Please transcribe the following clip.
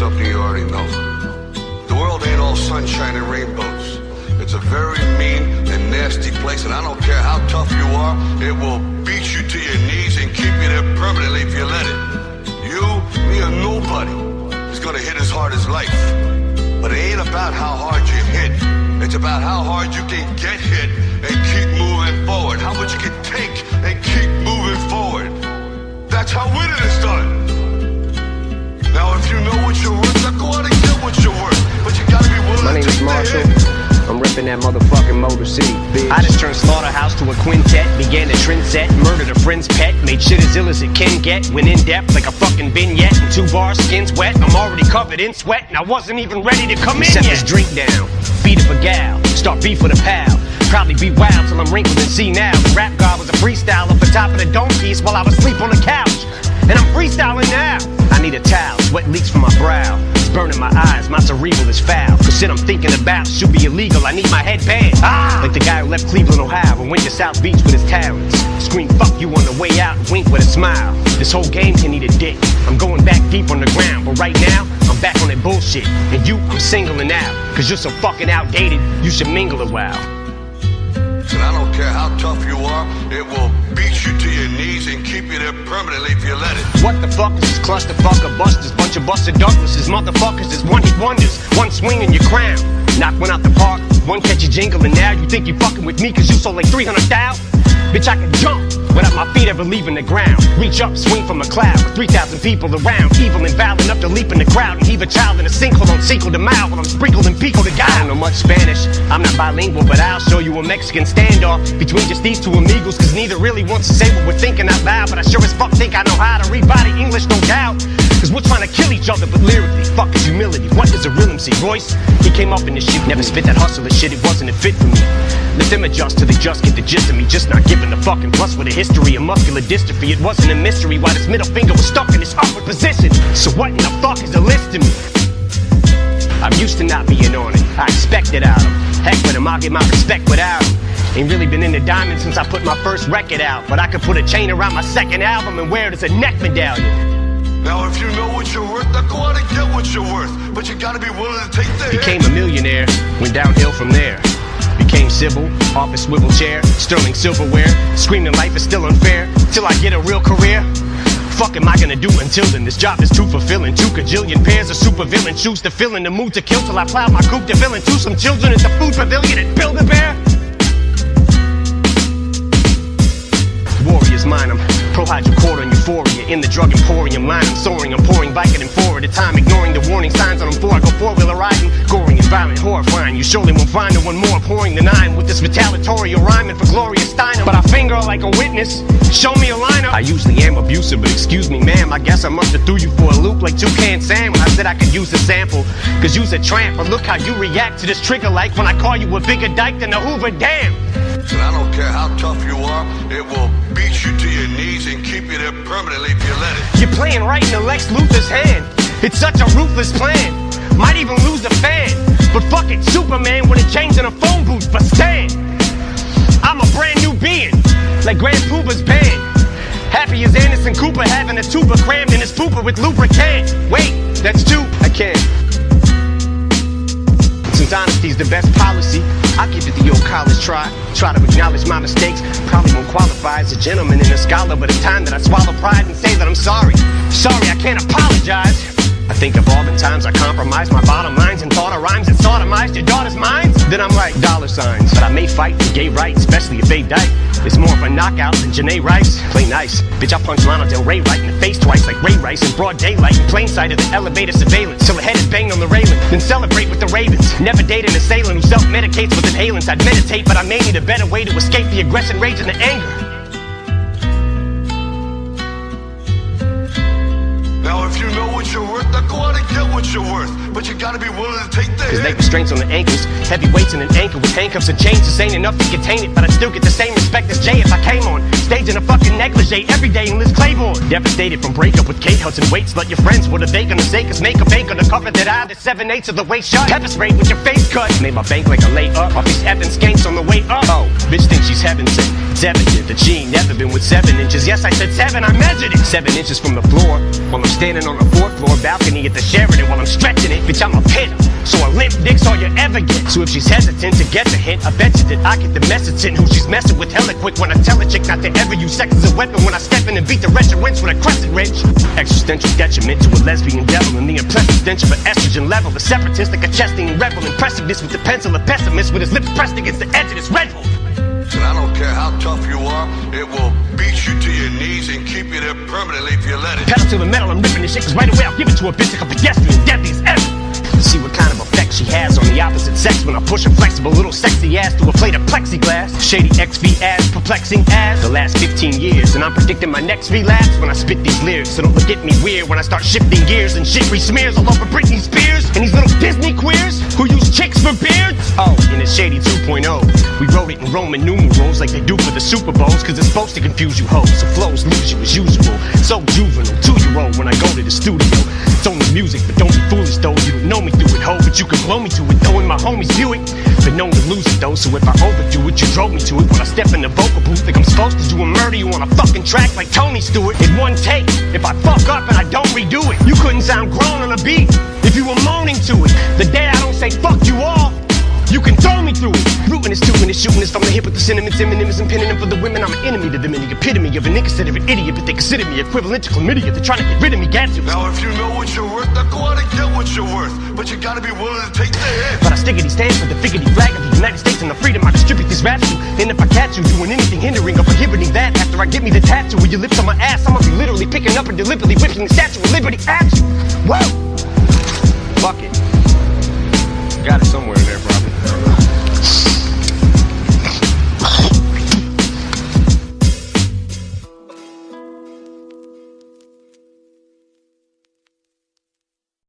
something you already know. The world ain't all sunshine and rainbows. It's a very mean and nasty place, and I don't care how tough you are, it will beat you to your knees and keep you there permanently if you let it. You, me, or nobody is gonna hit as hard as life. But it ain't about how hard you hit. It's about how hard you can get hit and keep moving forward. How much you can take and keep moving forward. That's how winning is done. Now, if you know what you're worth, now go out and get what you're worth. But you gotta be willing to take the hit. My name is Marshall. I'm ripping that motherfucking Motor City, bitch. I just turned Slaughterhouse to a quintet, began a trend set, murdered a friend's pet, made shit as ill as it can get, went in depth like a fucking vignette, and 2 bars, skin's wet, I'm already covered in sweat, and I wasn't even ready to come in yet. Set this drink down, beat up a gal, start beef with a pal, probably be wild till I'm wrinkled and see now. The rap god was a freestyle off the top of the dome piece while I was asleep on the couch, and I'm freestyling now. I need a towel, sweat leaks from my brow. It's burning my eyes, my cerebral is foul. Cause shit I'm thinking about should be illegal, I need my headband. Like the guy who left Cleveland, Ohio and went to South Beach with his talents. Scream fuck you on the way out and wink with a smile. This whole game can eat a dick. I'm going back deep on the ground, but right now, I'm back on that bullshit. And you, I'm singling out. Cause you're so fucking outdated, you should mingle a while. And I don't care how tough you are, it will beat you to your knees and keep you there permanently if you let it. What the fuck is this clusterfucker busters? Bunch of busted Douglases, motherfuckers is one-hit wonders. One swing in your crown, knock one out the park, one catchy jingle, and now you think you fucking with me cause you sold like 300,000? Bitch, I can jump without my feet ever leaving the ground. Reach up, swing from a cloud with 3,000 people around. Evil and vile enough to leap in the crowd and heave a child in a sinkhole on Cinco de Mayo while I'm sprinkled in Pico de Gallo. I don't know much Spanish, I'm not bilingual, but I'll show you a Mexican standoff between just these two amigos, cause neither really wants to say what we're thinking out loud. But I sure as fuck think I know how to read body English, no doubt. Cause we're trying to kill each other, but lyrically, fuck is humility. What is a real MC? Royce, he came up in this shit, never spit that hustler shit, it wasn't a fit for me. Let them adjust till they just get the gist of me, just not giving a fucking plus with a history of muscular dystrophy. It wasn't a mystery why this middle finger was stuck in this upward position. So what in the fuck is a list to me? I'm used to not being on it, I expect it out of him. Heck with him, I'll get my respect without him. Ain't really been into diamonds since I put my first record out, but I could put a chain around my second album and wear it as a neck medallion. Now if you know what you're worth, now go out and get what you're worth. But you gotta be willing to take the hit. Became a millionaire, went downhill from there. Became civil, office swivel chair, sterling silverware, screaming life is still unfair, till I get a real career. Fuck am I gonna do until then? This job is too fulfilling. 2 kajillion pairs of supervillain shoes to fill in the mood to kill till I plow my coupe to fill into some children at the food pavilion at Build-A-Bear. Warrior's mine, I'm pro-hydrocodone euphoria. In the drug emporium line, I'm soaring, I'm pouring Vicodin 4 at a time, ignoring the warning signs on them 4. I go 4-wheeler riding, goring and violent, horrifying. You surely won't find no one more pouring than I am with this retaliatory rhyming for Gloria Steinem. But I finger like a witness, show me a lineup. I usually am abusive, but excuse me ma'am, I guess I must have threw you for a loop like Toucan Sam when I said I could use a sample. Cause you's a tramp, but look how you react to this trigger like when I call you a bigger dyke than the Hoover Dam. And I don't care how tough you are, it will beat you to your knees and keep you there permanently if you let it. You're playing right in the Lex Luthor's hand. It's such a ruthless plan. Might even lose a fan. But fuck it, Superman wouldn't change in a phone booth, but Stan, I'm a brand new being, like Grand Pooba's band. Happy as Anderson Cooper having a tuba crammed in his pooper with lubricant. Wait, that's 2, I can't. Since honesty's the best policy, I'll give it the old college try. Try to acknowledge my mistakes, probably won't qualify as a gentleman and a scholar, but it's time that I swallow pride and say that I'm sorry. Sorry, I can't apologize. I think of all the times I compromised my bottom lines and thought of rhymes that sodomized your daughter's minds. Then I'm like $. But I may fight for gay rights, especially if they die. It's more of a knockout than Janae Rice. Play nice. Bitch, I punched Lana Del Rey right in the face twice like Ray Rice in broad daylight in plain sight of the elevator surveillance. Till the head is banged on the railing. Then celebrate with the Ravens. Never date an assailant who self-medicates with inhalants. I'd meditate, but I may need a better way to escape the aggression, rage, and the anger. Now if you know what you're worth, now go out and get what you're worth. But you gotta be willing to take the hit. Cause leg restraints on the ankles, heavy weights in an ankle with handcuffs and chains. This ain't enough to contain it, but I'd still get the same respect as Jay if I came on stage in a fucking negligee every day in Liz Claiborne. Devastated from breakup with Kate Hudson. Weights, let your friends, what are they gonna say? Cause makeup ain't gonna cover that eye, the 7/8 of the way shut. Pepper sprayed with your face cut, made my bank like a lay up. Off these effing skanks on the way up. Oh, bitch thinks she's heaven sent. It's evident that she ain't never been with 7 inches. Yes, I said 7, I measured it. 7 inches from the floor, while I'm standing on the 4th floor balcony at the Sheraton while I'm stretching it. Bitch, I'm a pitter, so a limp dick's all you ever get. So if she's hesitant to get the hint, I bet you that I get the message in who she's messing with hella quick when I tell a chick not to ever use sex as a weapon when I step in and beat the regiments with a crescent wrench. Existential detriment to a lesbian devil and the impressive stench of an estrogen level. The separatist like a chesting rebel, impressiveness with the pencil, a pessimist with his lips pressed against the edge of this Red Bull. And I don't care how tough you are, it will beat you to your knees and keep you there permanently if you let it. Pedal to the metal, I'm ripping this shit, cause right away I'll give it to a bitch like a pedestrian, deadly as ever. See what kind of effect she has on the opposite sex when I push a flexible little sexy ass through a plate of plexiglass. Shady XV ass, perplexing ass. The last 15 years, and I'm predicting my next relapse when I spit these lyrics. So don't look at me weird when I start shifting gears and shit re-smears all over Britney Spears and these little Disney queers who use chicks for beards. Oh, in it's Shady 2.0, we wrote it in Roman numerals like they do for the Super Bowls, cause it's supposed to confuse you hoes. So flows lose you as usual. So juvenile, 2-year-old when I go to the studio. It's only music, but don't be foolish though. You don't know me through it, ho, but you can blow me to it though. And my homies view it, been known to lose it though. So if I overdo it, you drove me to it. When I step in the vocal booth, think I'm supposed to do a murder you on a fucking track like Tony Stewart in one take. If I fuck up and I don't redo it, you couldn't sound grown on a beat if you were moaning to it. The day I don't say fuck you all, you can throw me through it. Rooting is doing is shooting is from the hip with the sentiments. Eminem is pinning them for the women. I'm an enemy to them and the epitome of an inconsiderate idiot. But they consider me equivalent to chlamydia. They're trying to get rid of me, gadzooks. Now if you know what you're worth, now go out and get what you're worth. But you gotta be willing to take the hit. But I stickity stand for the figgity flag of the United States and the freedom I distribute these raps to. And if I catch you doing anything hindering or prohibiting that, after I get me the tattoo with your lips on my ass, I'ma be literally picking up and deliberately whipping the Statue of Liberty at you. Whoa! Fuck it. Got it somewhere.